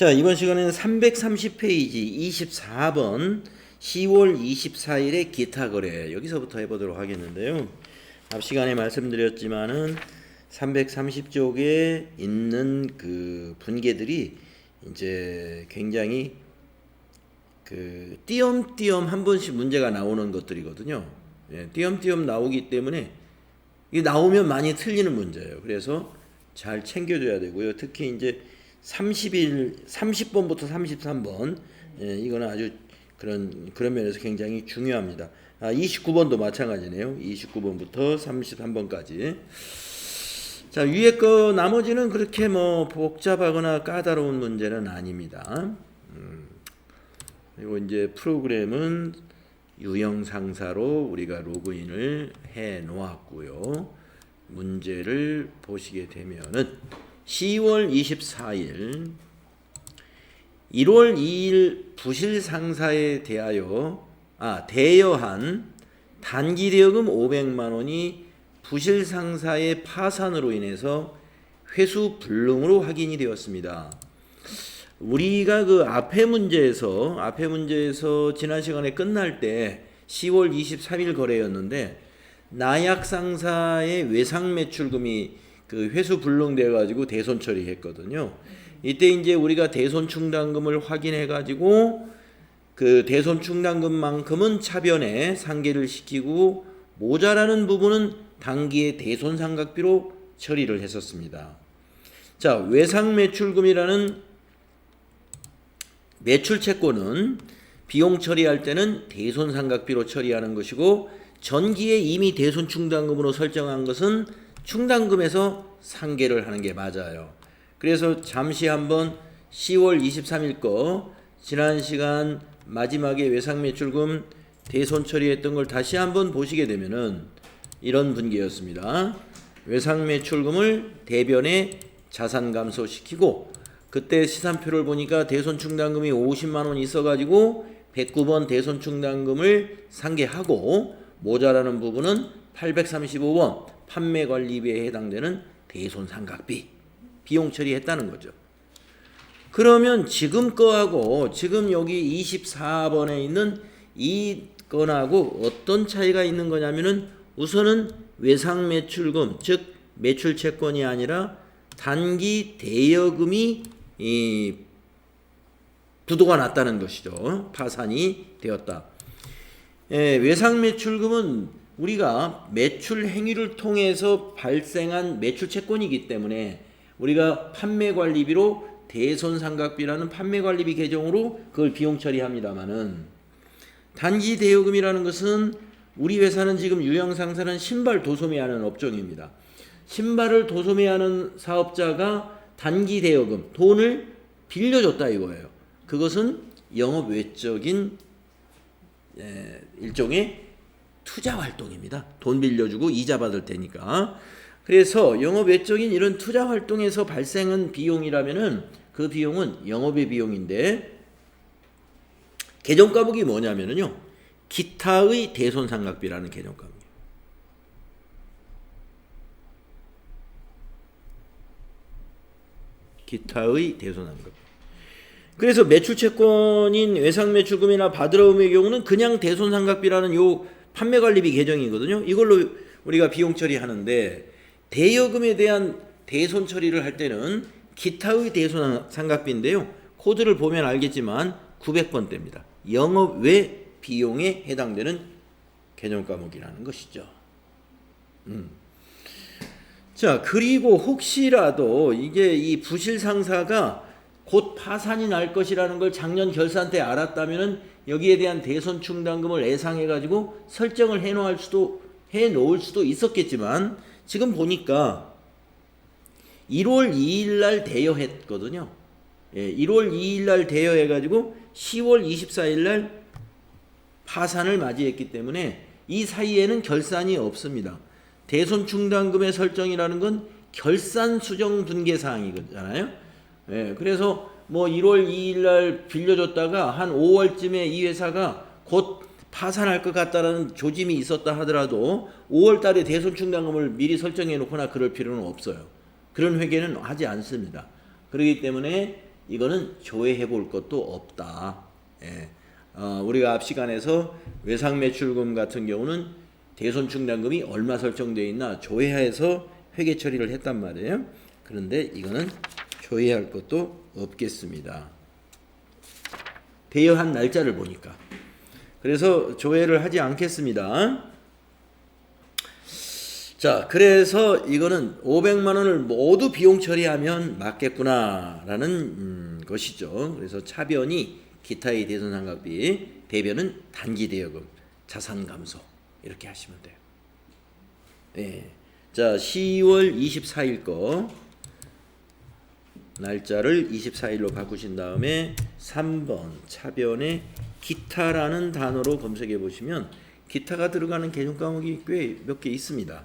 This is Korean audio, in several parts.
자, 이번 시간에는 330페이지 24번 10월 24일의 기타 거래 여기서부터 해보도록 하겠는데요. 앞 시간에 말씀드렸지만은 330쪽에 있는 그 분계들이 이제 굉장히 그 띄엄띄엄 한 번씩 문제가 나오는 것들이거든요. 예, 띄엄띄엄 나오기 때문에 이게 나오면 많이 틀리는 문제예요. 그래서 잘 챙겨줘야 되고요. 특히 이제 30번부터 33번 이거는 아주 그런 면에서 굉장히 중요합니다. 29번도 마찬가지네요. 29번부터 33번까지. 자, 위에 거 나머지는 그렇게 뭐 복잡하거나 까다로운 문제는 아닙니다. 그리고 이제 프로그램은 유형 상사로 우리가 로그인을 해 놓았고요. 문제를 보시게 되면은 10월 24일 1월 2일 부실 상사에 대여한 단기 대여금 500만 원이 부실 상사의 파산으로 인해서 회수 불능으로 확인이 되었습니다. 우리가 그 앞에 문제에서 지난 시간에 끝날 때 10월 23일 거래였는데 나약 상사의 외상 매출금이 그 회수 불능돼 가지고 대손 처리했거든요. 이때 이제 우리가 대손 충당금을 확인해 가지고 그 대손 충당금만큼은 차변에 상계를 시키고 모자라는 부분은 단기의 대손 삼각비로 처리를 했었습니다. 자, 외상 매출금이라는 매출 채권은 비용 처리할 때는 대손 삼각비로 처리하는 것이고 전기에 이미 대손 충당금으로 설정한 것은 충당금에서 상계를 하는 게 맞아요. 그래서 잠시 한번 10월 23일 거 지난 시간 마지막에 외상 매출금 대손 처리했던 걸 다시 한번 보시게 되면은 이런 분기였습니다. 외상 매출금을 대변에 자산 감소시키고 그때 시산표를 보니까 대손 충당금이 50만 원 있어가지고 109번 대손 충당금을 상계하고 모자라는 부분은 835번 판매관리비에 해당되는 대손 삼각비 비용 처리했다는 거죠. 그러면 지금 거하고 지금 여기 24번에 있는 이 건하고 어떤 차이가 있는 거냐면은 우선은 외상 매출금 즉 매출 채권이 아니라 단기 대여금이 부도가 났다는 것이죠. 파산이 되었다. 외상 매출금은 우리가 매출 행위를 통해서 발생한 매출 채권이기 때문에 우리가 판매관리비로 대손삼각비라는 판매관리비 계정으로 그걸 비용 처리합니다마는 단기 대여금이라는 것은 우리 회사는 지금 유형상사는 신발 도소매하는 업종입니다. 신발을 도소매하는 사업자가 단기 대여금 돈을 빌려줬다 이거예요. 그것은 영업 외적인 일종의 투자 활동입니다. 돈 빌려주고 이자 받을 테니까. 그래서 영업 외적인 이런 투자 활동에서 발생한 비용이라면은 그 비용은 영업의 비용인데 계정 과목이 뭐냐면은요. 기타의 대손 삼각비라는 계정 과목이에요. 기타의 대손 삼각비. 그래서 매출 채권인 외상 매출금이나 바드라움의 경우는 그냥 대손 삼각비라는 요 판매관리비 계정이거든요. 이걸로 우리가 비용 처리하는데 대여금에 대한 대손 처리를 할 때는 기타의 대손 삼각비인데요. 코드를 보면 알겠지만 900번대입니다. 영업 외 비용에 해당되는 개념 과목이라는 것이죠. 자, 그리고 혹시라도 이게 이 부실 상사가 곧 파산이 날 것이라는 걸 작년 결산 때 알았다면은 여기에 대한 대손 충당금을 예상해 가지고 설정을 해 놓을 수도 있었겠지만 지금 보니까 1월 2일 날 대여했거든요. 1월 2일 날 대여해 가지고 10월 24일 날 파산을 맞이했기 때문에 이 사이에는 결산이 없습니다. 대손 충당금의 설정이라는 건 결산 수정 분계 사항이잖아요. 그래서 뭐 1월 2일 날 빌려줬다가 한 5월쯤에 이 회사가 곧 파산할 것 같다라는 조짐이 있었다 하더라도 5월 달에 대손 충당금을 미리 설정해 놓거나 그럴 필요는 없어요. 그런 회계는 하지 않습니다. 그렇기 때문에 이거는 조회해 볼 것도 없다. 예. 우리가 앞 시간에서 외상매출금 같은 경우는 대손충당금이 얼마 설정되어 있나 조회해서 회계 처리를 했단 말이에요. 그런데 이거는 조회할 것도 없겠습니다. 대여한 날짜를 보니까. 그래서 조회를 하지 않겠습니다. 자, 그래서 이거는 500만 원을 모두 비용 처리하면 맞겠구나라는 것이죠. 그래서 차변이 기타의 대손상각비, 대변은 단기 대여금, 자산 감소 이렇게 하시면 돼요. 네. 자, 10월 24일 거 날짜를 24일로 바꾸신 다음에 3번 차변에 기타라는 단어로 검색해 보시면 기타가 들어가는 개정 과목이 꽤 몇 개 있습니다.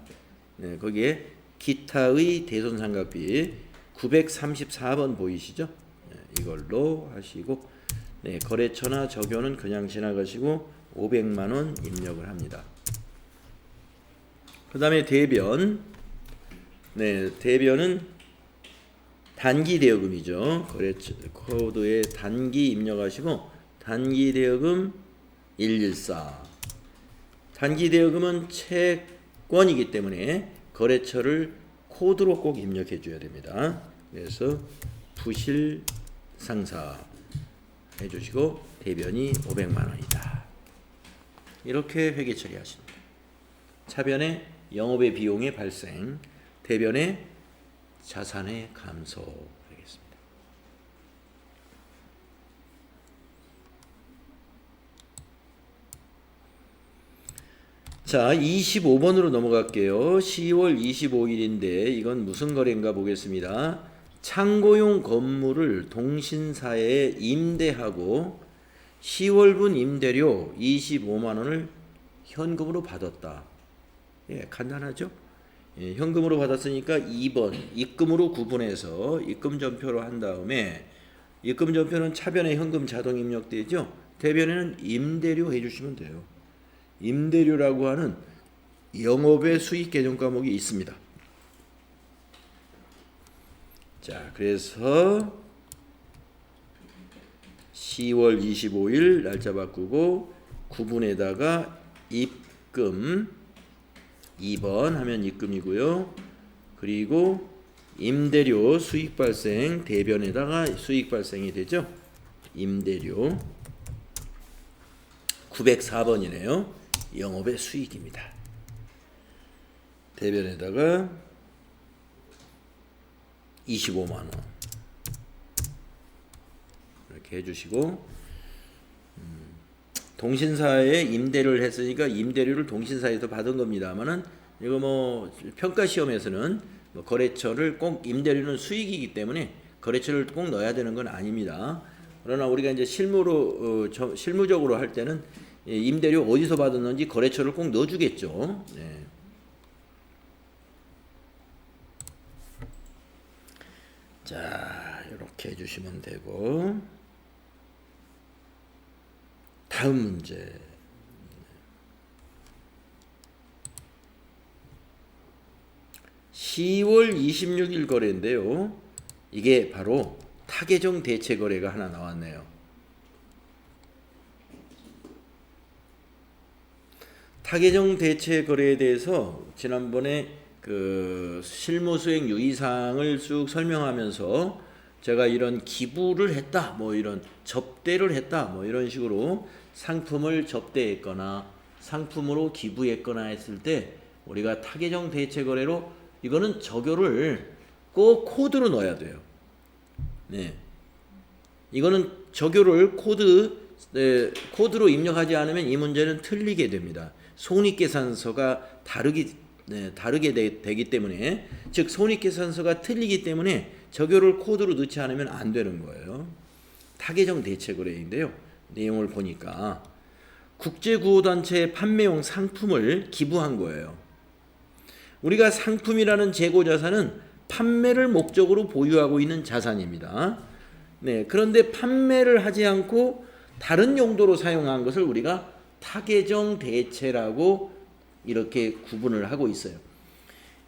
네, 거기에 기타의 대손상각비 934번 보이시죠? 네, 이걸로 하시고 네, 거래처나 적용은 그냥 지나가시고 500만 원 입력을 합니다. 그 다음에 대변. 네, 대변은 단기 대여금이죠. 거래처 코드에 단기 입력하시고 단기 대여금 114. 단기 대여금은 채권이기 때문에 거래처를 코드로 꼭 입력해 줘야 됩니다. 그래서 부실 상사 해주시고 대변이 500만 원이다. 이렇게 회계 처리하십니다. 차변의 영업의 비용의 발생, 대변의 자산의 감소하겠습니다. 자, 25번으로 넘어갈게요. 10월 25일인데 이건 무슨 거래인가 보겠습니다. 창고용 건물을 동신사에 임대하고 10월분 임대료 25만 원을 현금으로 받았다. 예, 간단하죠? 예, 현금으로 받았으니까 2번 입금으로 구분해서 입금 전표로 한 다음에 입금 전표는 차변에 현금 자동 입력되죠. 대변에는 임대료 해주시면 돼요. 임대료라고 하는 영업의 수익 개정 과목이 있습니다. 자, 그래서 10월 25일 날짜 바꾸고 구분에다가 입금 2번 하면 입금이고요. 그리고 임대료 수익 발생 대변에다가 수익 발생이 되죠. 임대료 904번이네요. 영업의 수익입니다. 대변에다가 25만 원 이렇게 해주시고 동신사에 임대료를 했으니까 임대료를 동신사에서 받은 겁니다만은 이거 뭐 평가 시험에서는 뭐 거래처를 꼭 임대료는 수익이기 때문에 거래처를 꼭 넣어야 되는 건 아닙니다. 그러나 우리가 이제 실무적으로 할 때는 임대료 어디서 받았는지 거래처를 꼭 넣어주겠죠. 네. 자, 이렇게 해주시면 되고 다음 문제. (10월 26일) 거래인데요. 이게 바로 타계정 대체 거래가 하나 나왔네요. 타계정 대체 거래에 대해서 지난번에 그 실무수행 유의사항을 쭉 설명하면서 제가 이런 기부를 했다, 뭐 이런 접대를 했다, 뭐 이런 식으로 상품을 접대했거나 상품으로 기부했거나 했을 때 우리가 타계정 대체 거래로 이거는 적요를 꼭 코드로 넣어야 돼요. 네, 이거는 적요를 코드로 입력하지 않으면 이 문제는 틀리게 됩니다. 손익계산서가 다르게 되기 때문에, 즉 손익계산서가 틀리기 때문에 적요를 코드로 넣지 않으면 안 되는 거예요. 타계정 대체 거래인데요. 내용을 보니까 국제구호단체에 판매용 상품을 기부한 거예요. 우리가 상품이라는 재고자산은 판매를 목적으로 보유하고 있는 자산입니다. 네, 그런데 판매를 하지 않고 다른 용도로 사용한 것을 우리가 타계정 대체라고 이렇게 구분을 하고 있어요.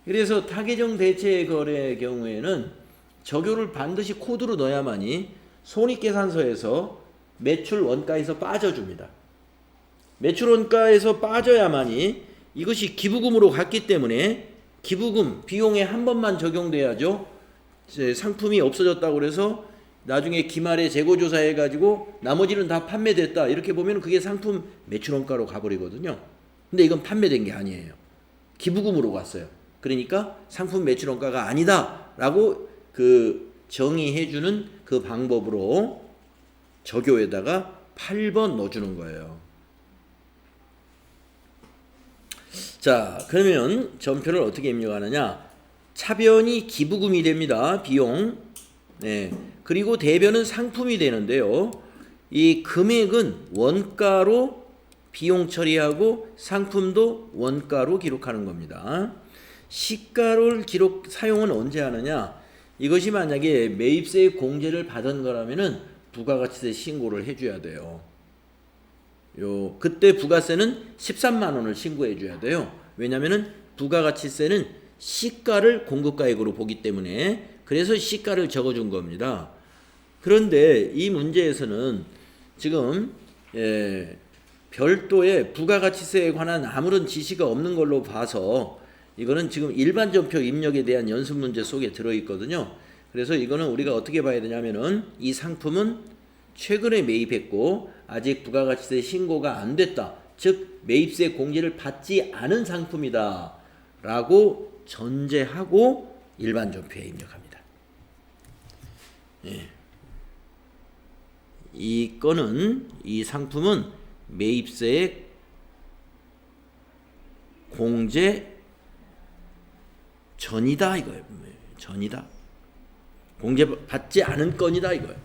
그래서 타계정 대체 거래의 경우에는 적요를 반드시 코드로 넣어야만이 손익계산서에서 매출 원가에서 빠져줍니다. 매출 원가에서 빠져야만이 이것이 기부금으로 갔기 때문에 기부금 비용에 한 번만 적용돼야죠. 상품이 없어졌다고 그래서 나중에 기말에 재고조사해 가지고 나머지는 다 판매됐다 이렇게 보면 그게 상품 매출원가로 가버리거든요. 근데 이건 판매된 게 아니에요. 기부금으로 갔어요. 그러니까 상품 매출원가가 아니다 라고 그 정의해주는 그 방법으로 저교에다가 8번 넣어주는 거예요. 자, 그러면 전표를 어떻게 입력하느냐. 차변이 기부금이 됩니다. 비용. 네. 그리고 대변은 상품이 되는데요. 이 금액은 원가로 비용 처리하고 상품도 원가로 기록하는 겁니다. 시가를 사용은 언제 하느냐. 이것이 만약에 매입세 공제를 받은 거라면은 부가가치세 신고를 해줘야 돼요. 그때 부가세는 13만 원을 신고해 줘야 돼요. 왜냐면은 부가가치세는 시가를 공급가액으로 보기 때문에 그래서 시가를 적어준 겁니다. 그런데 이 문제에서는 지금 별도의 부가가치세에 관한 아무런 지시가 없는 걸로 봐서 이거는 지금 일반 전표 입력에 대한 연습 문제 속에 들어있거든요. 그래서 이거는 우리가 어떻게 봐야 되냐면은 이 상품은 최근에 매입했고 아직 부가가치세 신고가 안 됐다. 즉 매입세 공제를 받지 않은 상품이다 라고 전제하고 일반 전표에 입력합니다. 예. 이 상품은 매입세의 공제 전이다 이거예요. 전이다. 공제 받지 않은 건이다 이거예요.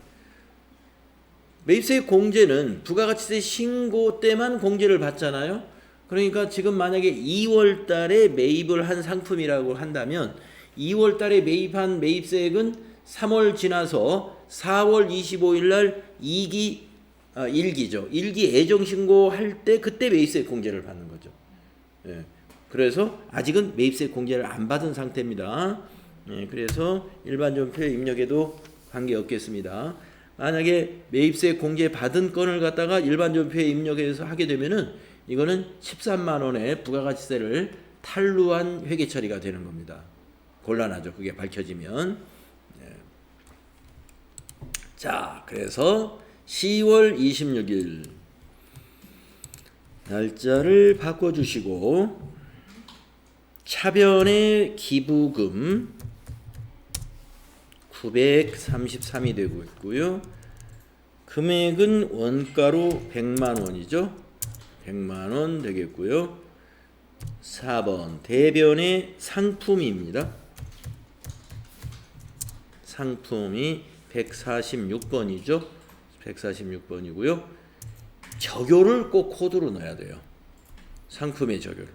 매입세 공제는 부가가치세 신고 때만 공제를 받잖아요. 그러니까 지금 만약에 2월 달에 매입을 한 상품이라고 한다면 2월 달에 매입한 매입세액은 3월 지나서 4월 25일 날 1기죠. 1기 애정신고할 때 그때 매입세 공제를 받는 거죠. 예. 그래서 아직은 매입세 공제를 안 받은 상태입니다. 예. 그래서 일반 전표에 입력해도 관계없겠습니다. 만약에 매입세 공제 받은 건을 갖다가 일반 전표에 입력해서 하게 되면은 이거는 13만 원의 부가가치세를 탈루한 회계 처리가 되는 겁니다. 곤란하죠. 그게 밝혀지면. 네. 자, 그래서 10월 26일 날짜를 바꿔주시고 차변의 기부금 933이 되고 있고요. 금액은 원가로 100만 원이죠. 100만 원 되겠고요. 4번 대변의 상품입니다. 상품이 146번이죠. 146번이고요. 적요를 꼭 코드로 넣어야 돼요. 상품의 적요를.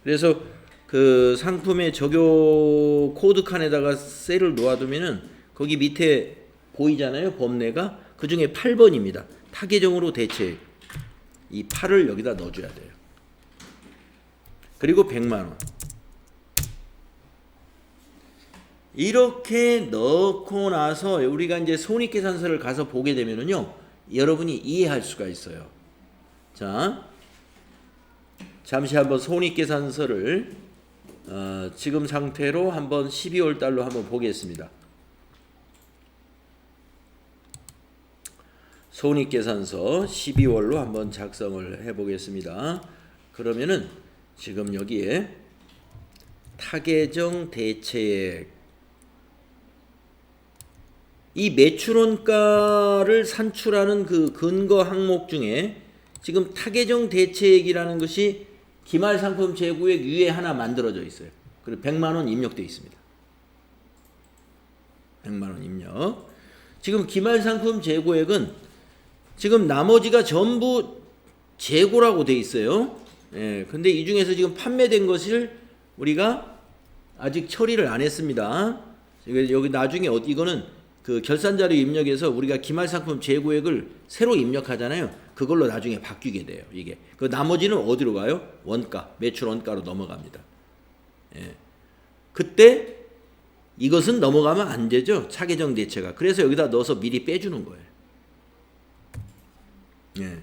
그래서 그 상품의 적요 코드 칸에다가 셀을 놓아두면은 거기 밑에 보이잖아요. 범례가 그 중에 8번입니다. 타계정으로 대체 이 8을 여기다 넣어줘야 돼요. 그리고 100만 원. 이렇게 넣고 나서 우리가 이제 손익계산서를 가서 보게 되면은요, 여러분이 이해할 수가 있어요. 자, 잠시 한번 손익계산서를 지금 상태로 한번 12월 달로 한번 보겠습니다. 손익계산서 12월로 한번 작성을 해보겠습니다. 그러면은 지금 여기에 타계정 대체액, 이 매출원가를 산출하는 그 근거 항목 중에 지금 타계정 대체액이라는 것이 기말상품 재고액 위에 하나 만들어져 있어요. 그리고 100만 원 입력되어 있습니다. 100만 원 입력. 지금 기말상품 재고액은 지금 나머지가 전부 재고라고 돼 있어요. 예, 근데 이 중에서 지금 판매된 것을 우리가 아직 처리를 안 했습니다. 여기 나중에 이거는 그 결산자료 입력해서 우리가 기말상품 재고액을 새로 입력하잖아요. 그걸로 나중에 바뀌게 돼요. 이게 그 나머지는 어디로 가요? 원가, 매출 원가로 넘어갑니다. 예. 그때 이것은 넘어가면 안 되죠. 차계정 대체가. 그래서 여기다 넣어서 미리 빼주는 거예요. 예.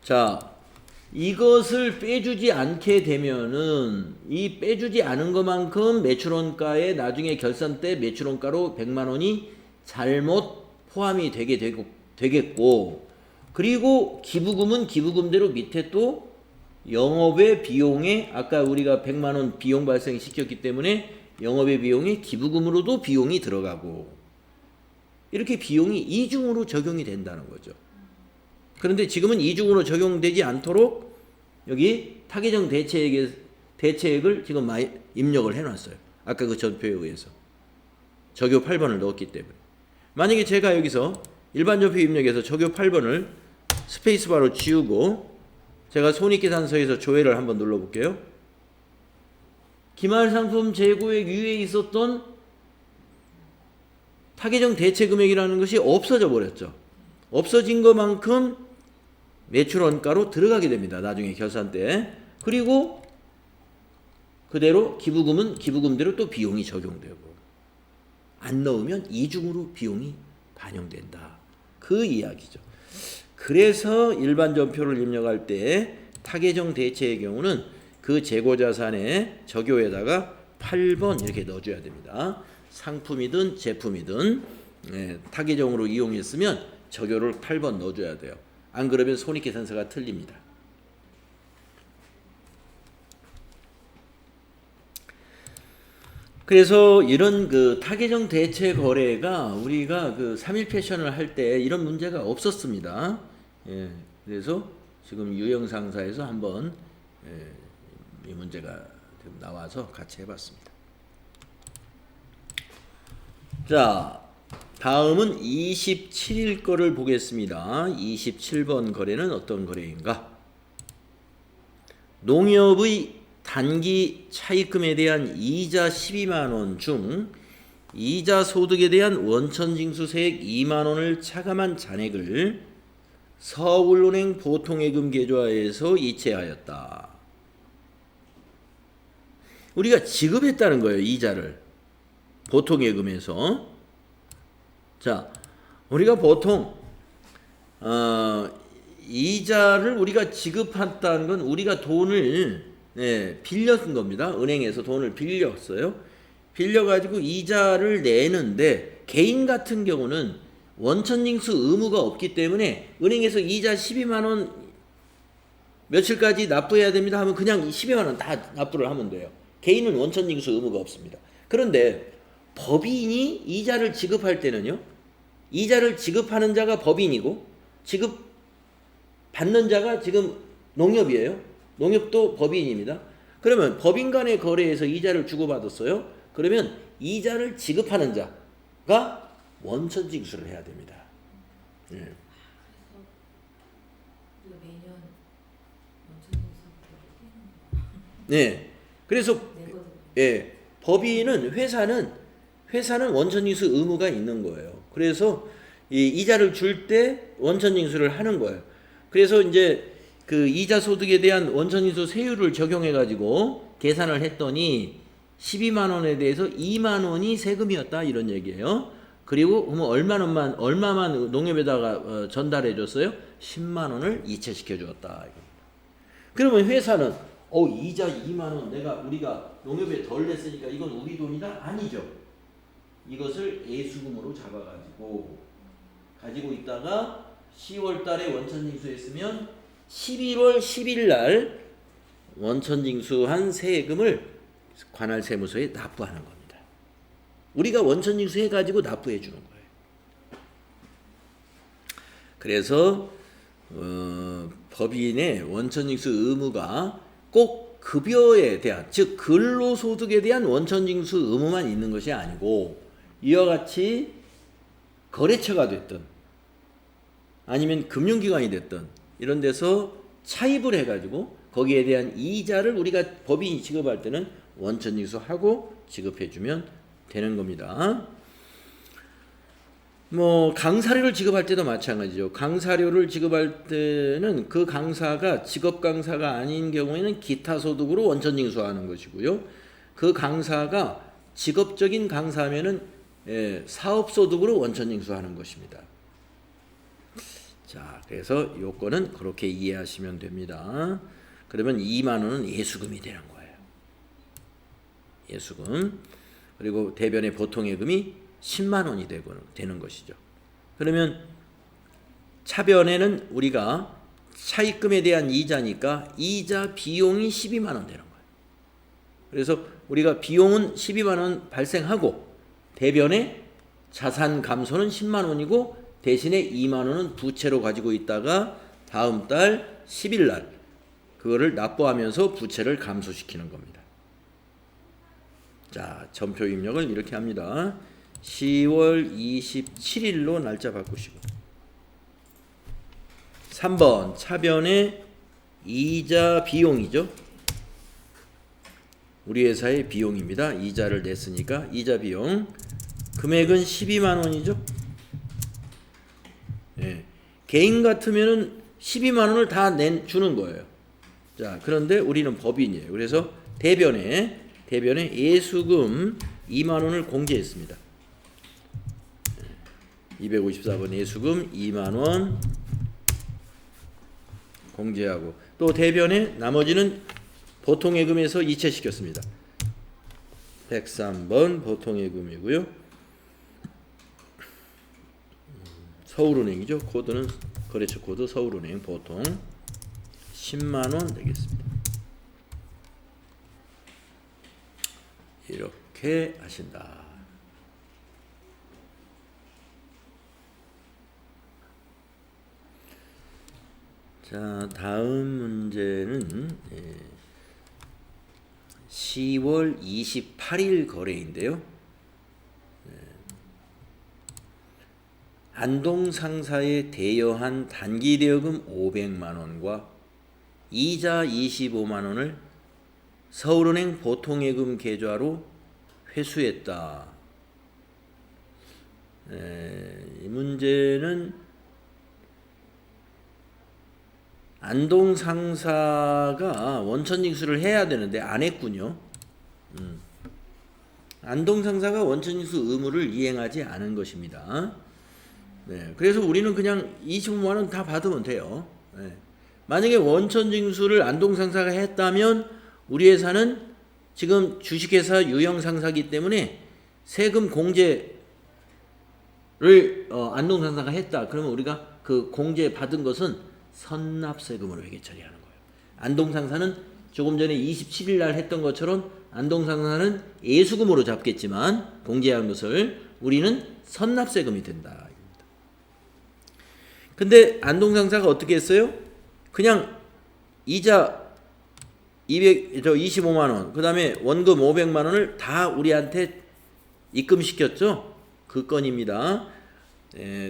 자, 이것을 빼주지 않게 되면은 이 빼주지 않은 것만큼 매출원가에 나중에 결산 때 매출원가로 100만 원이 잘못 포함이 되겠고, 그리고 기부금은 기부금대로 밑에 또 영업의 비용에 아까 우리가 100만 원 비용 발생시켰기 때문에 영업의 비용에 기부금으로도 비용이 들어가고, 이렇게 비용이 이중으로 적용이 된다는 거죠. 그런데 지금은 이중으로 적용되지 않도록 여기 타계정 대체액을 지금 입력을 해놨어요. 아까 그 전표에 의해서 적요 8번을 넣었기 때문에. 만약에 제가 여기서 일반 전표 입력해서 적요 8번을 스페이스바로 지우고 제가 손익계산서에서 조회를 한번 눌러볼게요. 기말상품 재고액 위에 있었던 타계정 대체금액이라는 것이 없어져 버렸죠. 없어진 것만큼 매출원가로 들어가게 됩니다. 나중에 결산 때. 그리고 그대로 기부금은 기부금대로 또 비용이 적용되고, 안 넣으면 이중으로 비용이 반영된다. 그 이야기죠. 그래서 일반 전표를 입력할 때 타계정 대체의 경우는 그 재고자산의 적요에다가 8번 이렇게 넣어줘야 됩니다. 상품이든 제품이든 타계정으로 이용했으면 적요를 8번 넣어줘야 돼요. 안 그러면 손익계산서가 틀립니다. 그래서 이런 그 타계정 대체 거래가 우리가 그 3일 패션을 할 때 이런 문제가 없었습니다. 예, 그래서 지금 유형상사에서 한번 이 문제가 나와서 같이 해봤습니다. 자, 다음은 27일 거를 보겠습니다. 27번 거래는 어떤 거래인가? 농협의 단기 차입금에 대한 이자 12만 원 중 이자 소득에 대한 원천징수세액 2만 원을 차감한 잔액을 서울은행 보통예금 계좌에서 이체하였다. 우리가 지급했다는 거예요. 이자를 보통예금에서. 자, 우리가 보통 이자를 우리가 지급했다는 건 우리가 돈을 빌렸은 겁니다. 은행에서 돈을 빌렸어요. 빌려가지고 이자를 내는데, 개인 같은 경우는 원천징수 의무가 없기 때문에 은행에서 이자 12만 원 며칠까지 납부해야 됩니다 하면 그냥 12만 원 다 납부를 하면 돼요. 개인은 원천징수 의무가 없습니다. 그런데 법인이 이자를 지급할 때는요, 이자를 지급하는 자가 법인이고 지급받는 자가 지금 농협이에요. 농협도 법인입니다. 그러면 법인 간의 거래에서 이자를 주고받았어요. 그러면 이자를 지급하는 자가 원천징수를 해야 됩니다. 예. 네. 그래서 법인은 회사는 원천징수 의무가 있는 거예요. 그래서 이 이자를 줄 때 원천징수를 하는 거예요. 그래서 이제 그 이자 소득에 대한 원천징수 세율을 적용해 가지고 계산을 했더니 12만 원에 대해서 2만 원이 세금이었다 이런 얘기예요. 그리고 그러면 얼마만 농협에다가 전달해 줬어요? 10만 원을 이체시켜 주었다. 그러면 회사는 이자 2만 원 우리가 농협에 덜 냈으니까 이건 우리 돈이다? 아니죠. 이것을 예수금으로 가지고 있다가 10월 달에 원천징수했으면 11월 10일 날 원천징수한 세금을 관할세무서에 납부하는 겁니다. 우리가 원천징수 해가지고 납부해 주는 거예요. 그래서 법인의 원천징수 의무가 꼭 급여에 대한, 즉 근로소득에 대한 원천징수 의무만 있는 것이 아니고, 이와 같이 거래처가 됐든 아니면 금융기관이 됐든 이런 데서 차입을 해가지고 거기에 대한 이자를 우리가 법인이 지급할 때는 원천징수하고 지급해주면 되는 겁니다. 강사료를 지급할 때도 마찬가지죠. 강사료를 지급할 때는 그 강사가 직업 강사가 아닌 경우에는 기타 소득으로 원천징수하는 것이고요. 그 강사가 직업적인 강사면은 사업소득으로 원천징수하는 것입니다. 자, 그래서 요거는 그렇게 이해하시면 됩니다. 그러면 2만 원은 예수금이 되는 거예요. 예수금. 그리고 대변의 보통예금이 10만 원이 되는 것이죠. 그러면 차변에는 우리가 차입금에 대한 이자니까 이자 비용이 12만 원 되는 거예요. 그래서 우리가 비용은 12만 원 발생하고 대변에 자산 감소는 10만 원이고 대신에 2만 원은 부채로 가지고 있다가 다음 달 10일 날 그거를 납부하면서 부채를 감소시키는 겁니다. 자, 전표 입력을 이렇게 합니다. 10월 27일로 날짜 바꾸시고 3번 차변의 이자 비용이죠. 우리 회사의 비용입니다. 이자를 냈으니까 이자 비용 금액은 12만 원이죠. 예. 개인 같으면은 12만 원을 다 주는 거예요. 자, 그런데 우리는 법인이에요. 그래서 대변에 예수금 2만 원을 공제했습니다. 254번 예수금 2만 원 공제하고 또 대변에 나머지는 보통예금에서 이체시켰습니다. 103번 보통예금이고요. 서울은행이죠. 코드는 거래처 코드 서울은행 보통 10만 원 되겠습니다. 이렇게 하신다. 자, 다음 문제는 10월 28일 거래인데요. 안동상사에 대여한 단기대여금 500만 원과 이자 25만 원을 서울은행 보통예금 계좌로 회수했다. 이 문제는 안동상사가 원천징수를 해야 되는데 안 했군요. 안동상사가 원천징수 의무를 이행하지 않은 것입니다. 네, 그래서 우리는 그냥 25만 원 다 받으면 돼요. 네. 만약에 원천징수를 안동상사가 했다면 우리 회사는 지금 주식회사 유형상사기 때문에 세금 공제를 안동상사가 했다. 그러면 우리가 그 공제 받은 것은 선납세금으로 회계 처리하는 거예요. 안동상사는 조금 전에 27일 날 했던 것처럼 안동상사는 예수금으로 잡겠지만 공제한 것을 우리는 선납세금이 된다. 근데 안동상사가 어떻게 했어요? 그냥 이자 25만 원, 그 다음에 원금 500만 원을 다 우리한테 입금시켰죠? 그 건입니다.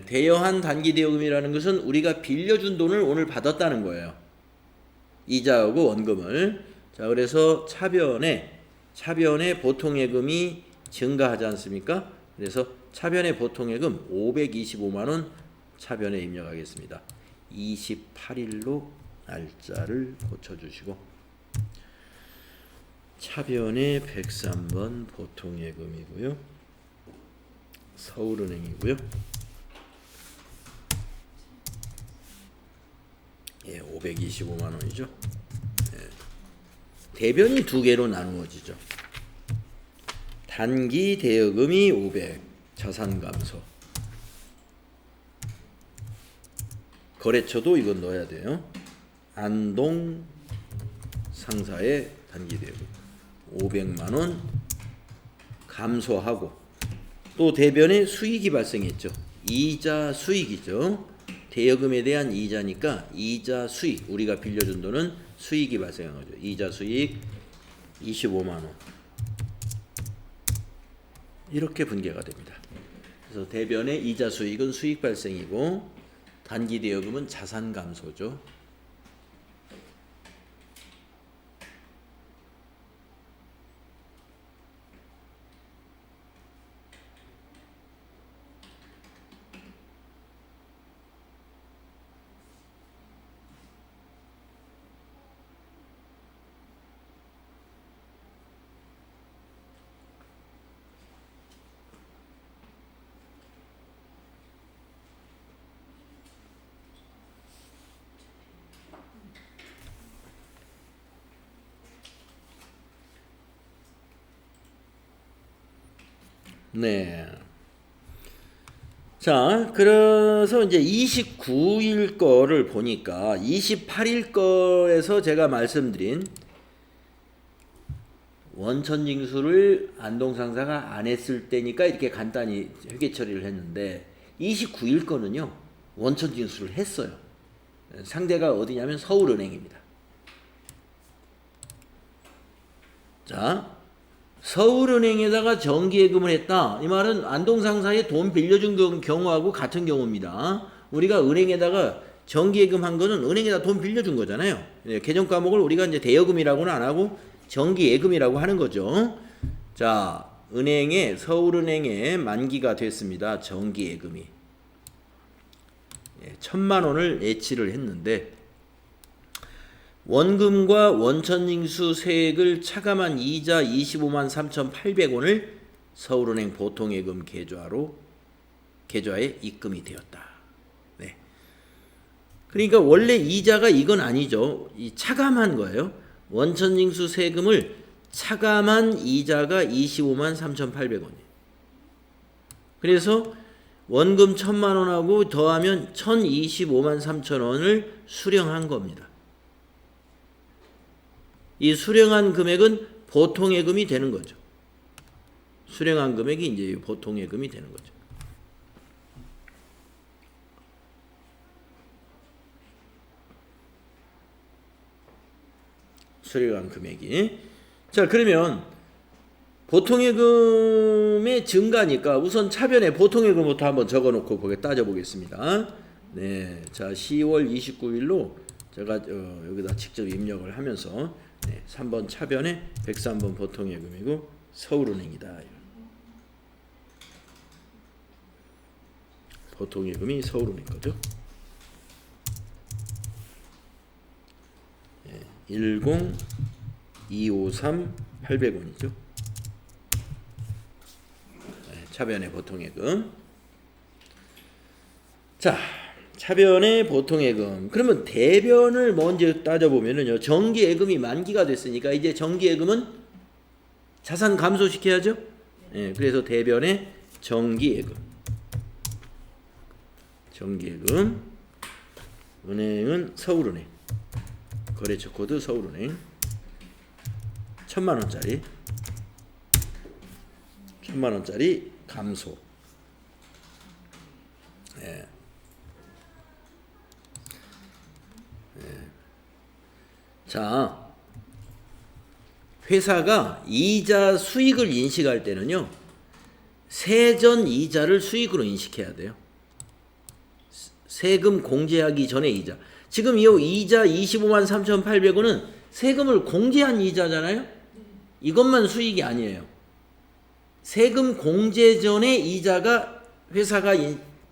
대여한 단기대여금이라는 것은 우리가 빌려준 돈을 오늘 받았다는 거예요. 이자하고 원금을. 자, 그래서 차변에 보통예금이 증가하지 않습니까? 그래서 차변의 보통예금 525만 원 차변에 입력하겠습니다. 28일로 날짜를 고쳐주시고 차변의 103번 보통예금이고요. 서울은행이고요. 예, 525만 원이죠. 예. 대변이 두 개로 나누어지죠. 단기 대여금이 500, 자산 감소. 거래처도 이건 넣어야 돼요. 안동 상사의 단기 대여금 500만 원 감소하고 또 대변에 수익이 발생했죠. 이자 수익이죠. 대여금에 대한 이자니까 이자 수익, 우리가 빌려준 돈은 수익이 발생한 거죠. 이자 수익 25만 원. 이렇게 분계가 됩니다. 그래서 대변의 이자 수익은 수익 발생이고 단기 대여금은 자산 감소죠. 네. 자, 그래서 이제 29일 거를 보니까 28일 거에서 제가 말씀드린 원천징수를 안동상사가 안 했을 때니까 이렇게 간단히 회계 처리를 했는데 29일 거는요 원천징수를 했어요. 상대가 어디냐면 서울은행입니다. 자, 서울은행에다가 정기예금을 했다. 이 말은 안동상사에 돈 빌려준 경우하고 같은 경우입니다. 우리가 은행에다가 정기예금한 거는 은행에다 돈 빌려준 거잖아요. 계정 과목을 우리가 이제 대여금이라고는 안 하고 정기예금이라고 하는 거죠. 자, 은행에 서울은행에 만기가 됐습니다. 정기예금이 1,000만 원을 예치를 했는데 원금과 원천징수 세액을 차감한 이자 25만 3,800원을 서울은행 보통예금 계좌에 입금이 되었다. 네. 그러니까 원래 이자가 이건 아니죠. 이 차감한 거예요. 원천징수 세금을 차감한 이자가 25만 3,800원이에요. 그래서 원금 1,000만 원하고 더하면 1,025만 3,000원을 수령한 겁니다. 이 수령한 금액은 보통예금이 되는 거죠. 수령한 금액이 이제 보통예금이 되는 거죠. 수령한 금액이. 자, 그러면 보통예금의 증가니까 우선 차변에 보통예금부터 한번 적어놓고 거기에 따져보겠습니다. 네, 자 10월 29일로 제가 여기다 직접 입력을 하면서 3번 차변에 103번 보통예금이고 서울은행이다. 보통예금이 서울은행 거죠. 10253 800원이죠. 차변의 보통예금. 자, 차변의 보통예금. 그러면 대변을 먼저 따져보면은요, 정기예금이 만기가 됐으니까 이제 정기예금은 자산 감소시켜야죠. 그래서 대변의 정기예금. 정기예금. 은행은 서울은행. 거래처 코드 서울은행. 1,000만 원짜리. 1,000만 원짜리 감소. 자, 회사가 이자 수익을 인식할 때는요, 세전 이자를 수익으로 인식해야 돼요. 세금 공제하기 전에 이자. 지금 이 이자 25만 3,800원은 세금을 공제한 이자잖아요. 이것만 수익이 아니에요. 세금 공제 전에 이자가 회사가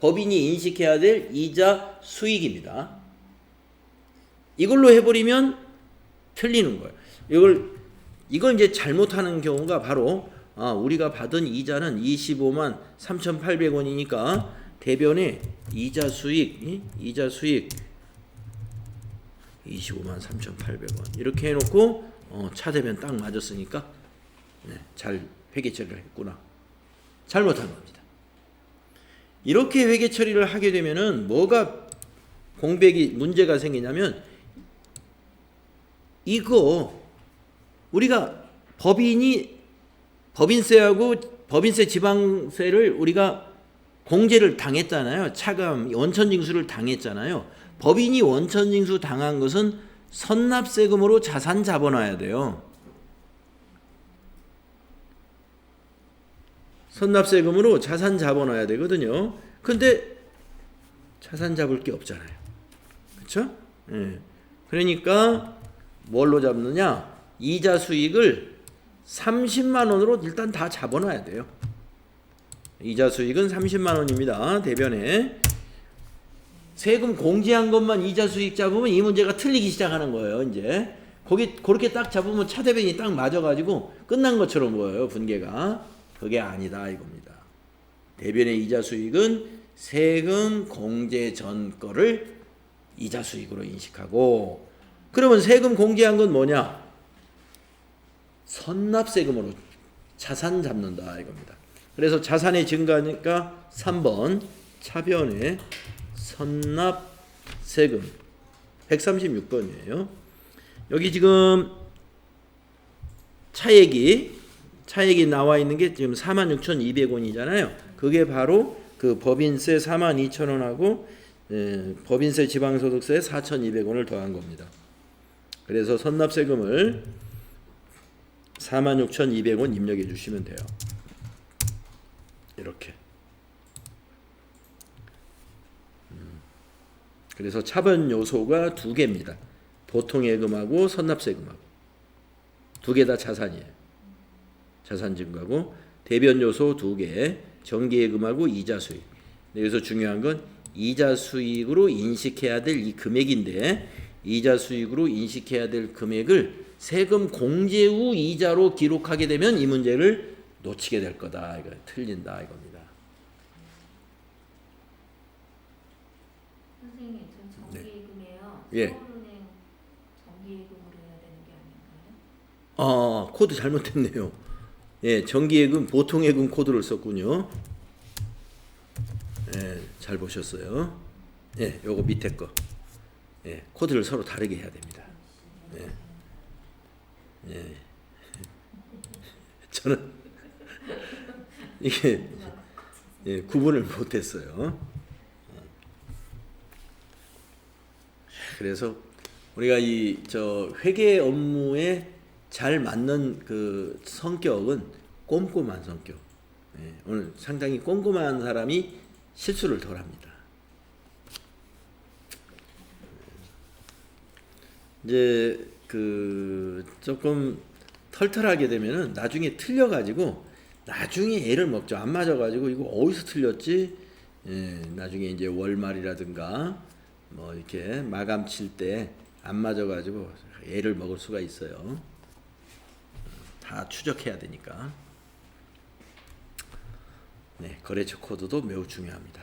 법인이 인식해야 될 이자 수익입니다. 이걸로 해버리면 틀리는 거예요. 이걸 이제 잘못하는 경우가 바로 우리가 받은 이자는 25만 3,800원이니까 대변에 이자 수익 25만 3,800원 이렇게 해놓고 차대변 딱 맞았으니까 잘 회계 처리를 했구나. 잘못한 겁니다. 이렇게 회계 처리를 하게 되면은 뭐가 문제가 생기냐면 이거 우리가 법인세하고 법인세 지방세를 우리가 공제를 당했잖아요. 차감 원천징수를 당했잖아요. 법인이 원천징수 당한 것은 선납세금으로 자산 잡아놔야 돼요. 선납세금으로 자산 잡아놔야 되거든요. 근데 자산 잡을 게 없잖아요. 그렇죠? 그러니까 뭘로 잡느냐? 이자 수익을 30만 원으로 일단 다 잡아놔야 돼요. 이자 수익은 30만 원입니다. 대변에. 세금 공제한 것만 이자 수익 잡으면 이 문제가 틀리기 시작하는 거예요. 이제 그렇게 딱 잡으면 차대변이 딱 맞아가지고 끝난 것처럼 보여요. 분계가. 그게 아니다 이겁니다. 대변의 이자 수익은 세금 공제 전 거를 이자 수익으로 인식하고, 그러면 세금 공제한 건 뭐냐? 선납세금으로 자산 잡는다 이겁니다. 그래서 자산의 증가니까 3번 차변의 선납세금 136번이에요. 여기 지금 차액이 나와 있는 게 지금 46,200원이잖아요. 그게 바로 그 법인세 42,000원하고 법인세 지방소득세 4,200원을 더한 겁니다. 그래서 선납세금을 46,200원 입력해 주시면 돼요. 이렇게. 그래서 차변 요소가 두 개입니다. 보통예금하고 선납세금하고 두 개 다 자산이에요. 자산 증가고 대변 요소 두 개, 정기예금하고 이자 수익. 여기서 중요한 건 이자 수익으로 인식해야 될 이 금액인데, 이자 수익으로 인식해야 될 금액을 세금 공제 후 이자로 기록하게 되면 이 문제를 놓치게 될 거다. 이거 틀린다 이겁니다. 선생님, 전 정기예금이에요. 예. 서울은행 정기예금으로 해야 되는 게 아닌가요? 코드 잘못했네요. 예, 정기예금 보통예금 코드를 썼군요. 예, 잘 보셨어요. 예, 요거 밑에 거. 예, 코드를 서로 다르게 해야 됩니다. 예. 예. 저는 이게 구분을 못했어요. 그래서 우리가 이 회계 업무에 잘 맞는 그 성격은 꼼꼼한 성격. 오늘 상당히 꼼꼼한 사람이 실수를 덜합니다. 이제 그 조금 털털하게 되면은 나중에 틀려가지고 나중에 애를 먹죠. 안 맞아가지고 이거 어디서 틀렸지? 나중에 이제 월말이라든가 뭐 이렇게 마감 칠 때 안 맞아가지고 애를 먹을 수가 있어요. 다 추적해야 되니까. 네, 거래처 코드도 매우 중요합니다.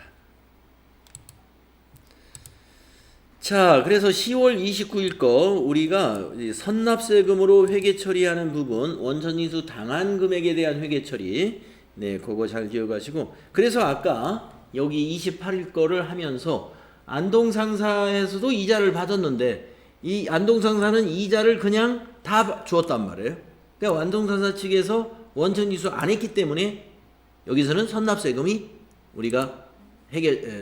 자, 그래서 10월 29일 거 우리가 선납세금으로 회계 처리하는 부분, 원천징수 당한 금액에 대한 회계 처리, 네, 그거 잘 기억하시고. 그래서 아까 여기 28일 거를 하면서 안동상사에서도 이자를 받았는데 이 안동상사는 이자를 그냥 다 주었단 말이에요. 그러니까 안동상사 측에서 원천징수 안 했기 때문에 여기서는 선납세금이 우리가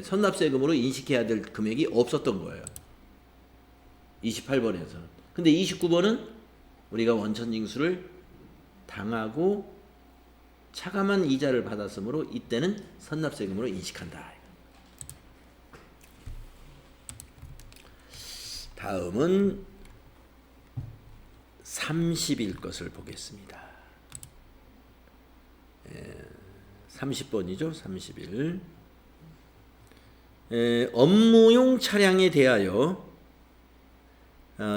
선납세금으로 인식해야 될 금액이 없었던 거예요. 28번에서는. 근데 29번은 우리가 원천징수를 당하고 차감한 이자를 받았으므로 이때는 선납세금으로 인식한다. 다음은 30일 것을 보겠습니다. 30번이죠. 30일. 업무용 차량에 대하여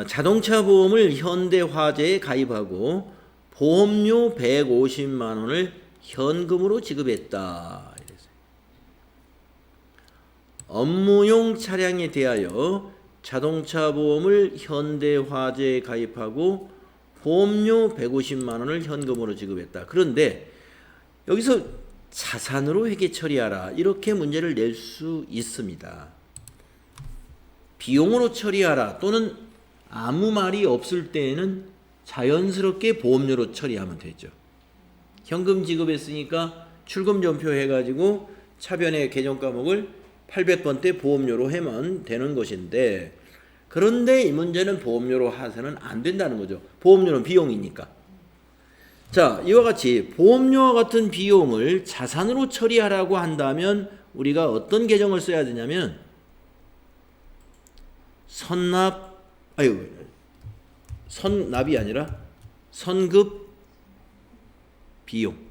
자동차 보험을 현대화재에 가입하고 보험료 150만 원을 현금으로 지급했다. 업무용 차량에 대하여 자동차 보험을 현대화재에 가입하고 보험료 150만 원을 현금으로 지급했다. 그런데 여기서 자산으로 회계 처리하라 이렇게 문제를 낼 수 있습니다. 비용으로 처리하라 또는 아무 말이 없을 때에는 자연스럽게 보험료로 처리하면 되죠. 현금 지급했으니까 출금전표 해가지고 차변의 개정 과목을 800번 때 보험료로 하면 되는 것인데, 그런데 이 문제는 보험료로 하서는 안 된다는 거죠. 보험료는 비용이니까. 자, 이와 같이 보험료와 같은 비용을 자산으로 처리하라고 한다면 우리가 어떤 계정을 써야 되냐면 선납이 아니라 선급 비용.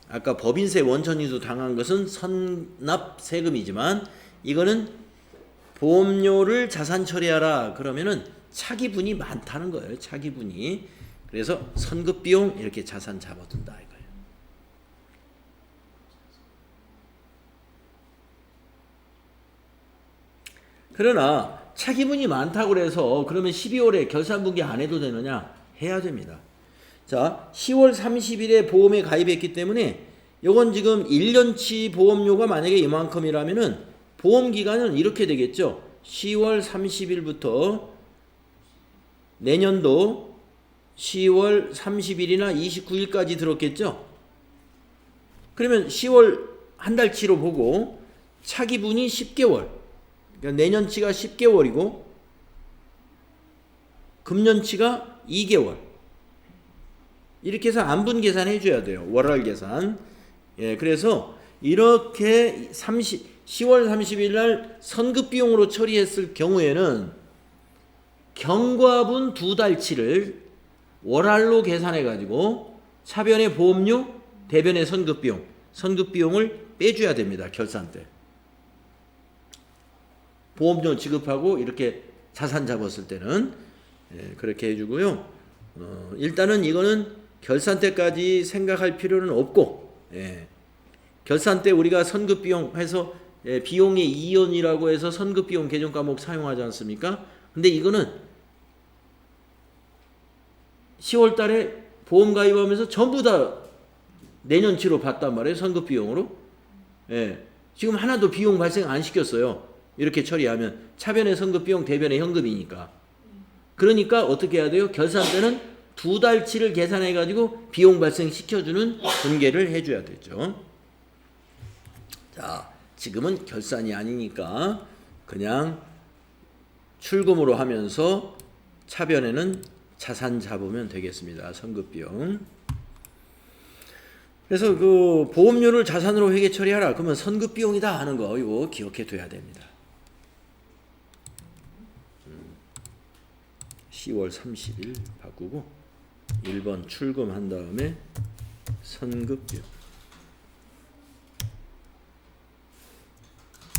아까 법인세 원천징수 당한 것은 선납세금이지만 이거는 보험료를 자산 처리하라 그러면은 차기분이 많다는 거예요. 차기분이. 그래서 선급비용 이렇게 자산 잡아둔다 이거예요. 그러나 차기분이 많다고 그래서 그러면 12월에 결산분기 안 해도 되느냐? 해야 됩니다. 자, 10월 30일에 보험에 가입했기 때문에 요건 지금 1년치 보험료가 만약에 이만큼이라면은 보험 기간은 이렇게 되겠죠. 10월 30일부터 내년도 10월 30일이나 29일까지 들었겠죠. 그러면 10월 한 달치로 보고 차기분이 10개월. 그러니까 내년치가 10개월이고 금년치가 2개월. 이렇게 해서 안분 계산해 줘야 돼요. 월할 계산. 예, 그래서 이렇게 10월 30일 날 선급 비용으로 처리했을 경우에는 경과분 2달치를 월할로 계산해 가지고 차변의 보험료, 대변의 선급 비용을 빼줘야 됩니다. 결산 때. 보험료 지급하고 이렇게 자산 잡았을 때는 그렇게 해주고요. 일단은 이거는 결산 때까지 생각할 필요는 없고, 결산 때 우리가 선급 비용 해서 비용의 이연이라고 해서 선급 비용 개정 과목 사용하지 않습니까? 근데 이거는 10월 달에 보험 가입하면서 전부 다 내년치로 받단 말이에요. 선급 비용으로. 지금 하나도 비용 발생 안 시켰어요. 이렇게 처리하면 차변의 선급 비용, 대변의 현금이니까. 그러니까 어떻게 해야 돼요? 결산 때는 2달치를 계산해 가지고 비용 발생 시켜주는 분계를 해줘야 되죠. 자, 지금은 결산이 아니니까 그냥 출금으로 하면서 차변에는 자산 잡으면 되겠습니다. 선급 비용. 그래서 그 보험료를 자산으로 회계 처리하라. 그러면 선급 비용이다 하는 거 이거 기억해 둬야 됩니다. 10월 30일 바꾸고 1번 출금한 다음에 선급 비용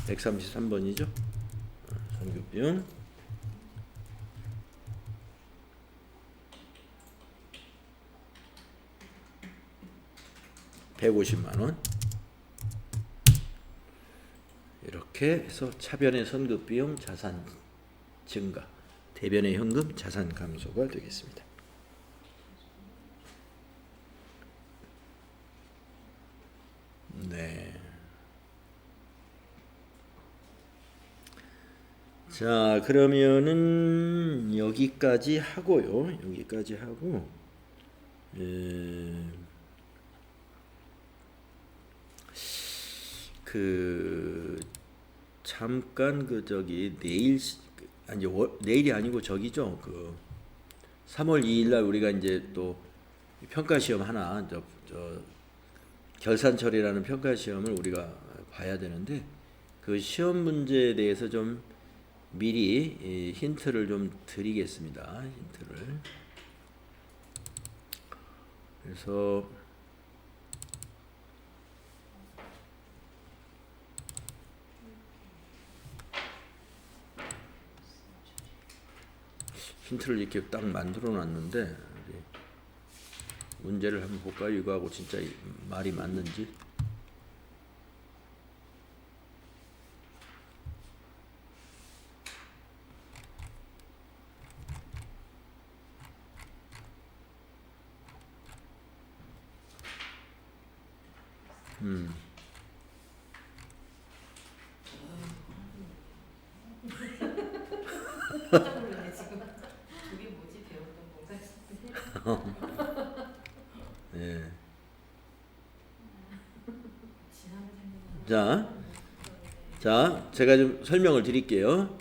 133번이죠. 선급 비용 150만 원. 이렇게 해서 차변의 선급 비용 자산 증가, 대변의 현금 자산 감소가 되겠습니다. 네. 자, 그러면은 여기까지 하고요. 여기까지 하고 잠깐 내일 아니 내일이 아니고 저기죠. 3월 2일 날 우리가 이제 또 평가 시험 하나 저 결산 처리라는 평가 시험을 우리가 봐야 되는데 그 시험 문제에 대해서 좀 미리 힌트를 좀 드리겠습니다. 힌트를. 그래서 힌트를 이렇게 딱 만들어 놨는데 문제를 한번 볼까요? 이거하고 진짜 말이 맞는지. 깜짝 놀랐네 지금. 그게 뭐지 배웠던 건가? 예. 지나는 자, 제가 좀 설명을 드릴게요.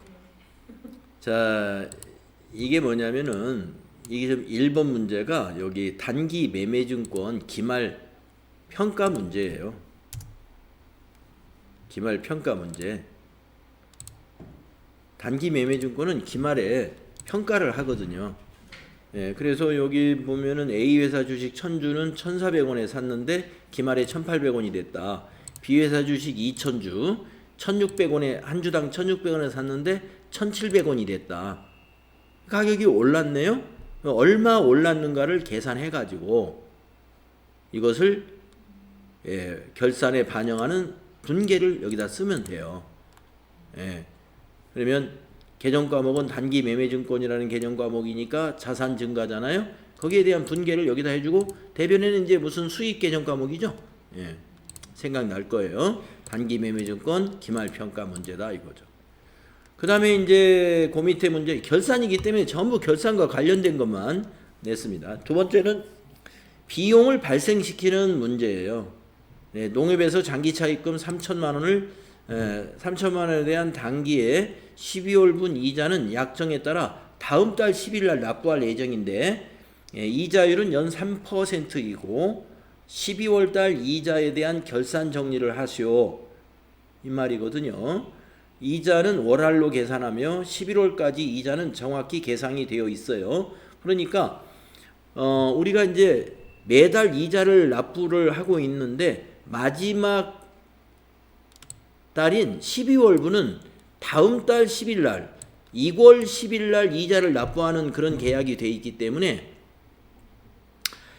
자, 이게 뭐냐면은 이게 좀 1번 문제가 여기 단기 매매증권 기말 평가 문제예요. 기말 평가 문제. 단기 매매증권은 기말에 평가를 하거든요. 예, 그래서 여기 보면은 A회사 주식 1000주는 1400원에 샀는데 기말에 1800원이 됐다. B회사 주식 2000주 1600원에 한 주당 1600원에 샀는데 1700원이 됐다. 가격이 올랐네요. 얼마 올랐는가를 계산해 가지고 이것을 결산에 반영하는 분계를 여기다 쓰면 돼요. 그러면 개정 과목은 단기 매매증권이라는 개정 과목이니까 자산 증가잖아요. 거기에 대한 분계를 여기다 해주고 대변에는 이제 무슨 수익 계정 과목이죠. 예, 생각날 거예요. 단기 매매증권 기말평가 문제다 이거죠. 그 다음에 이제 그 밑에 문제 결산이기 때문에 전부 결산과 관련된 것만 냈습니다. 두 번째는 비용을 발생시키는 문제예요. 네, 농협에서 장기차입금 3천만 원을 3천만 원에 대한 단기에 12월분 이자는 약정에 따라 다음 달 10일 날 납부할 예정인데 이자율은 연 3%이고 12월 달 이자에 대한 결산 정리를 하시오 이 말이거든요. 이자는 월할로 계산하며 11월까지 이자는 정확히 계산이 되어 있어요. 그러니까 우리가 이제 매달 이자를 납부를 하고 있는데 마지막 달인 12월분은 다음 달 10일 날 2월 10일 날 이자를 납부하는 그런 계약이 돼 있기 때문에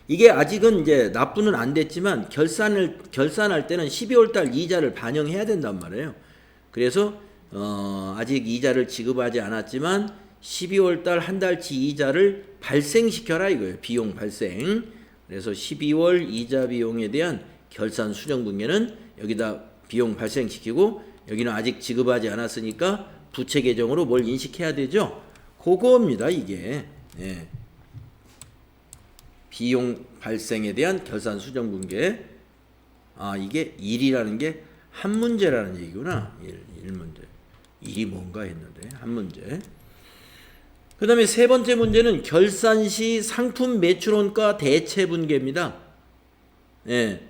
이게 아직은 이제 납부는 안 됐지만 결산할 때는 12월 달 이자를 반영해야 된단 말이에요. 그래서 아직 이자를 지급하지 않았지만 12월 달 한 달치 이자를 발생시켜라 이거예요. 비용 발생. 그래서 12월 이자 비용에 대한 결산 수정 분계는 여기다 비용 발생시키고 여기는 아직 지급하지 않았으니까 부채 계정으로 뭘 인식해야 되죠? 그거입니다, 이게. 예. 비용 발생에 대한 결산 수정 분계. 아, 이게 1이라는 게 한 문제라는 얘기구나. 1문제. 1이 뭔가 했는데 한 문제. 그 다음에 세 번째 문제는 결산 시 상품 매출원가 대체 분계입니다. 예.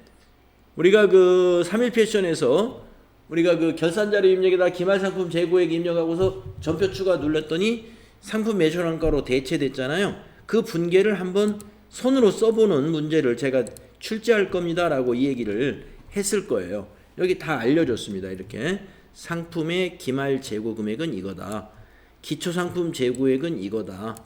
우리가 그 3일 패션에서 우리가 그 결산자료 입력에다 기말상품 재고액 입력하고서 전표 추가 눌렀더니 상품 매출원가로 대체됐잖아요. 그 분계를 한번 손으로 써보는 문제를 제가 출제할 겁니다 라고 이 얘기를 했을 거예요. 여기 다 알려줬습니다. 이렇게 상품의 기말 재고 금액은 이거다. 기초상품 재고액은 이거다.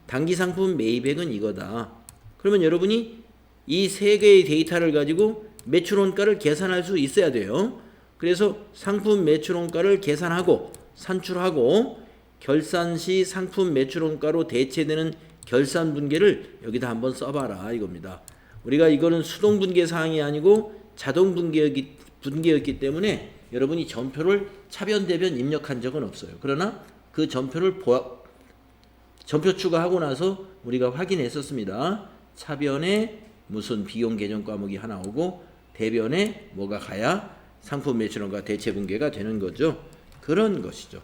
단기상품 매입액은 이거다. 그러면 여러분이 이 세 개의 데이터를 가지고 매출원가를 계산할 수 있어야 돼요. 그래서 상품 매출원가를 계산하고 산출하고 결산 시 상품 매출원가로 대체되는 결산 분계를 여기다 한번 써봐라 이겁니다. 우리가 이거는 수동 분계 사항이 아니고 자동 분계였기 때문에 여러분이 전표를 차변대변 입력한 적은 없어요. 그러나 그 전표 추가하고 나서 우리가 확인했었습니다. 차변에 무슨 비용 계정 과목이 하나 오고 대변에 뭐가 가야 상품 매출원가 대체 분계가 되는 거죠. 그런 것이죠.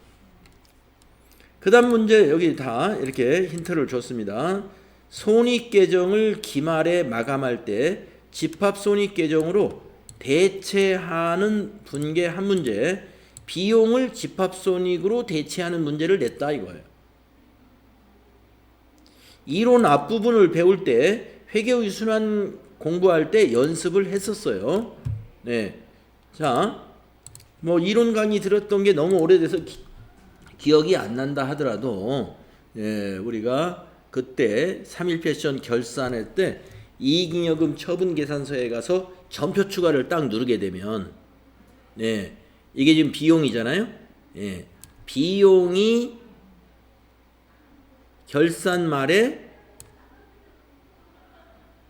그 다음 문제 여기 다 이렇게 힌트를 줬습니다. 손익계정을 기말에 마감할 때 집합손익계정으로 대체하는 분계 한 문제, 비용을 집합손익으로 대체하는 문제를 냈다 이거예요. 이론 앞부분을 배울 때 회계의 순환 공부할 때 연습을 했었어요. 네. 자, 뭐 이론 강의 들었던 게 너무 오래돼서 기억이 안 난다 하더라도 예, 우리가 그때 3일 패션 결산할 때 이익잉여금 처분 계산서에 가서 전표 추가를 딱 누르게 되면 네, 이게 지금 비용이잖아요. 예, 비용이 결산 말에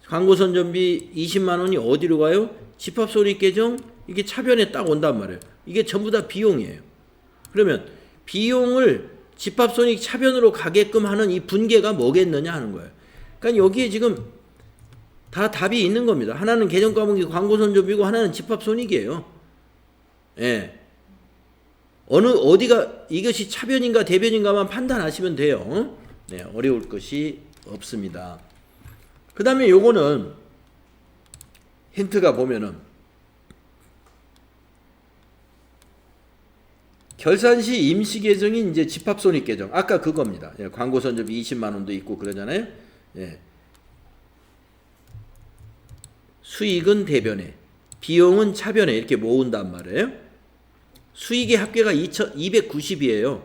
광고선전비 20만 원이 어디로 가요? 집합손익계정 이게 차변에 딱 온단 말이에요. 이게 전부 다 비용이에요. 그러면 비용을 집합손익 차변으로 가게끔 하는 이 분계가 뭐겠느냐 하는 거예요. 그러니까 여기에 지금 다 답이 있는 겁니다. 하나는 계정과목이 광고선전비고 하나는 집합손익이에요. 예. 어디가 이것이 차변인가 대변인가만 판단하시면 돼요. 네, 어려울 것이 없습니다. 그 다음에 요거는 힌트가 보면은 결산 시 임시 계정이 이제 집합손익 계정. 아까 그겁니다. 예, 광고선전비 20만 원도 있고 그러잖아요. 예. 수익은 대변에, 비용은 차변에 이렇게 모은단 말이에요. 수익의 합계가 290이에요.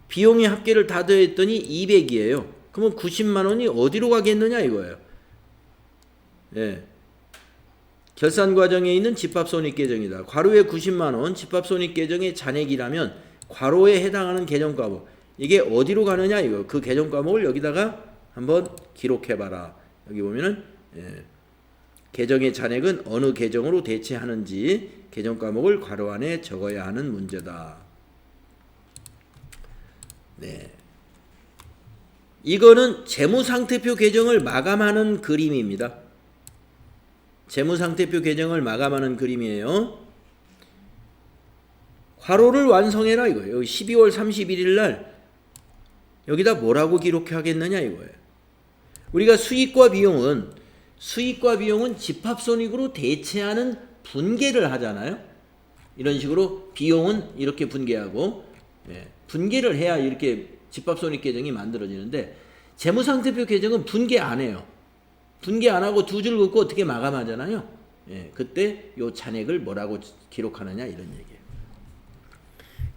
비용의 합계를 다 더했더니 200이에요. 그러면 90만 원이 어디로 가겠느냐 이거예요. 예. 결산 과정에 있는 집합손익 계정이다. 괄호에 90만 원, 집합손익 계정의 잔액이라면 괄호에 해당하는 계정 과목. 이게 어디로 가느냐 이거. 그 계정 과목을 여기다가 한번 기록해봐라. 여기 보면은 계정의 잔액은 어느 계정으로 대체하는지 계정 과목을 괄호 안에 적어야 하는 문제다. 네. 이거는 재무상태표 계정을 마감하는 그림입니다. 재무상태표 계정을 마감하는 그림이에요. 괄호를 완성해라 이거예요. 여기 12월 31일 날 여기다 뭐라고 기록하겠느냐 이거예요. 우리가 수익과 비용은 집합손익으로 대체하는 분계를 하잖아요. 이런 식으로 비용은 이렇게 분계하고 분계를 해야 이렇게 집합손익 계정이 만들어지는데 재무상태표 계정은 분계 안 해요. 분계 안 하고 두 줄 긋고 어떻게 마감하잖아요. 그때 요 잔액을 뭐라고 기록하느냐 이런 얘기예요.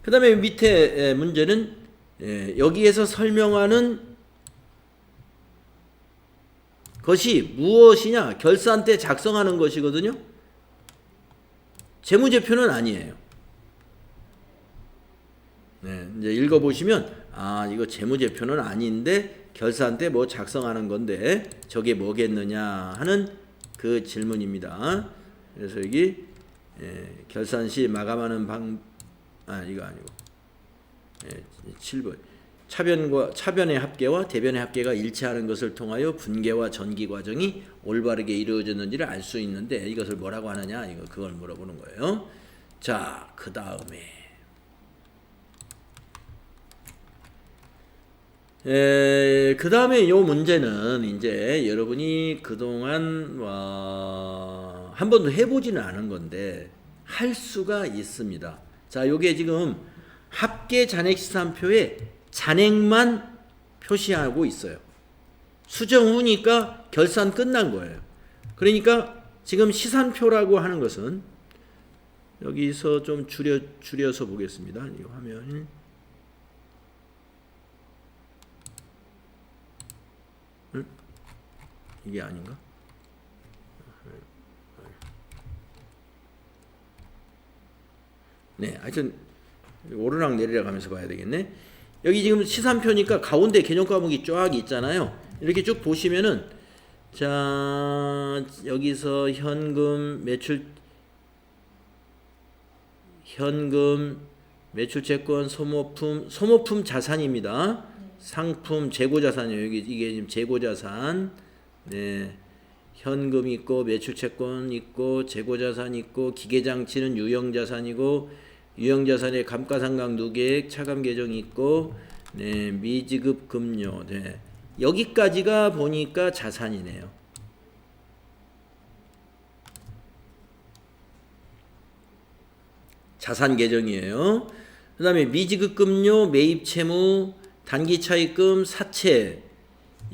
그 다음에 밑에 문제는 여기에서 설명하는 것이 무엇이냐? 결산 때 작성하는 것이거든요. 재무제표는 아니에요. 이제 읽어보시면 이거 재무제표는 아닌데 결산 때 뭐 작성하는 건데 저게 뭐겠느냐 하는 그 질문입니다. 그래서 여기 결산 시 마감하는 이거 아니고 7번 차변의 합계와 대변의 합계가 일치하는 것을 통하여 분계와 전기 과정이 올바르게 이루어졌는지를 알 수 있는데 이것을 뭐라고 하느냐 그걸 물어보는 거예요. 자, 그 다음에 요 문제는 이제 여러분이 그동안 한 번도 해보지는 않은 건데 할 수가 있습니다. 자, 요게 지금 합계 잔액 시산표에 잔액만 표시하고 있어요. 수정 후니까 결산 끝난 거예요. 그러니까 지금 시산표라고 하는 것은 여기서 좀 줄여서 보겠습니다. 이 화면이 이게 아닌가? 네, 하여튼 오르락 내리락 하면서 봐야 되겠네. 여기 지금 시산표니까 가운데 개념 과목이 쫙 있잖아요. 이렇게 쭉 보시면은 자, 여기서 현금, 매출채권, 소모품 자산입니다. 상품, 재고자산이에요. 이게 지금 재고자산. 네. 현금 있고, 매출채권 있고, 재고자산 있고, 기계장치는 유형자산이고, 유형자산에 감가상각 누계액, 차감계정이 있고, 네. 미지급 금료. 네. 여기까지가 보니까 자산이네요. 자산 계정이에요. 그 다음에 미지급 금료, 매입 채무, 단기 차입금, 사채.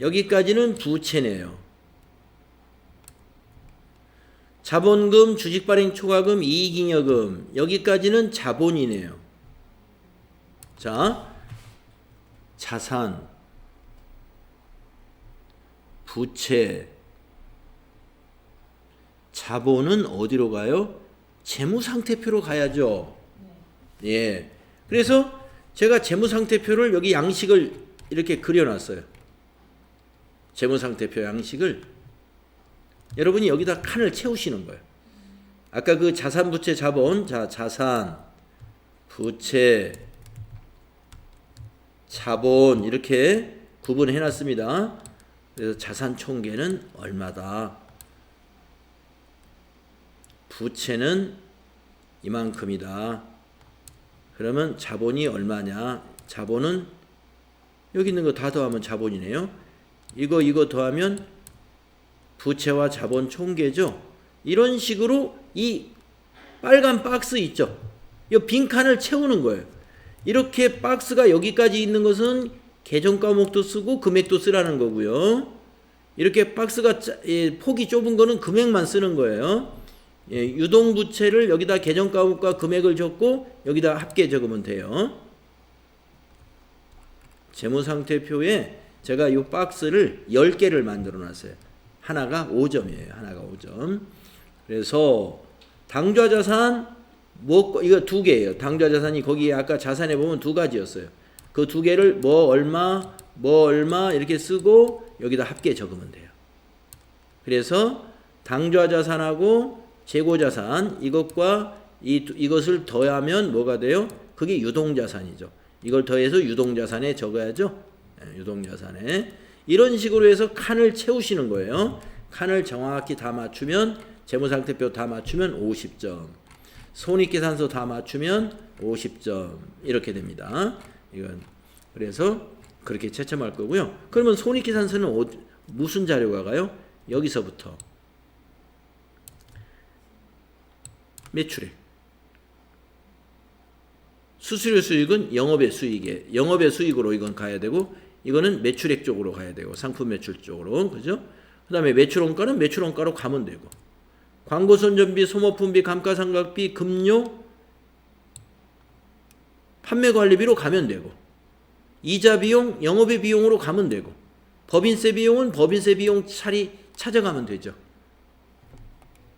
여기까지는 부채네요. 자본금, 주식발행 초과금, 이익잉여금. 여기까지는 자본이네요. 자, 자산, 부채, 자본은 어디로 가요? 재무상태표로 가야죠. 예. 그래서 제가 재무상태표를 여기 양식을 이렇게 그려놨어요. 재무상태표 양식을 여러분이 여기다 칸을 채우시는 거예요. 아까 그 자산, 부채, 자본, 자, 자산, 부채, 자본 이렇게 구분해 놨습니다. 그래서 자산 총계는 얼마다. 부채는 이만큼이다. 그러면 자본이 얼마냐? 자본은 여기 있는 거 다 더하면 자본이네요. 이거 더하면 부채와 자본 총계죠. 이런 식으로 이 빨간 박스 있죠. 이 빈칸을 채우는 거예요. 이렇게 박스가 여기까지 있는 것은 계정 과목도 쓰고 금액도 쓰라는 거고요. 이렇게 박스가 폭이 좁은 거는 금액만 쓰는 거예요. 유동부채를 여기다 계정 과목과 금액을 적고 여기다 합계 적으면 돼요. 재무상태표에 제가 이 박스를 10개를 만들어 놨어요. 하나가 5점이에요. 하나가 5점. 그래서 당좌자산 이거 2개예요. 당좌자산이 거기에 아까 자산에 보면 2가지였어요. 그 2개를 뭐 얼마 뭐 얼마 이렇게 쓰고 여기다 합계 적으면 돼요. 그래서 당좌자산하고 재고자산 이것과 이것을 더하면 뭐가 돼요? 그게 유동자산이죠. 이걸 더해서 유동자산에 적어야죠. 유동자산에. 이런 식으로 해서 칸을 채우시는 거예요. 칸을 정확히 다 맞추면 재무상태표 다 맞추면 50점. 손익계산서 다 맞추면 50점. 이렇게 됩니다. 이건 그래서 그렇게 채점할 거고요. 그러면 손익계산서는 무슨 자료가 가요? 여기서부터 매출액. 수수료 수익은 영업의 수익으로 이건 가야 되고 이거는 매출액 쪽으로 가야 되고 상품 매출 쪽으로. 그죠? 그다음에 매출원가는 매출원가로 가면 되고 광고선전비, 소모품비, 감가상각비, 급료, 판매관리비로 가면 되고 이자 비용, 영업의 비용으로 가면 되고 법인세 비용은 법인세 비용 찾아가면 되죠.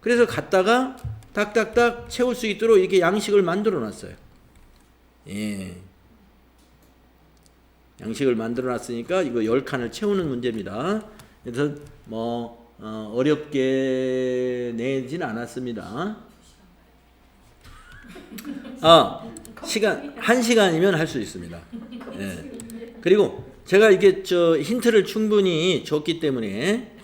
그래서 갔다가 딱딱딱 채울 수 있도록 이렇게 양식을 만들어 놨어요. 예. 양식을 만들어 놨으니까 이거 10칸을 채우는 문제입니다. 그래서 뭐 어렵게 내진 않았습니다. 시간 1시간이면 할 수 있습니다. 예. 그리고 제가 이게 힌트를 충분히 줬기 때문에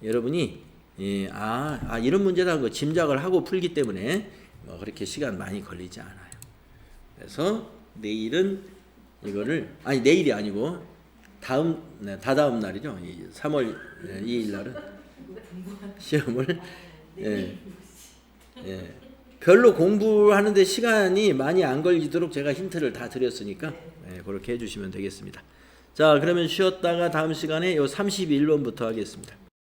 여러분이 이런 문제다 그 짐작을 하고 풀기 때문에 그렇게 시간 많이 걸리지 않아요. 그래서 내일은 이거를 내일이 아니고 다다음 날이죠. 3월 2일 날은 시험을 별로 공부하는데 시간이 많이 안 걸리도록 제가 힌트를 다 드렸으니까 그렇게 해주시면 되겠습니다. 자, 그러면 쉬었다가 다음 시간에 요 31번부터 하겠습니다.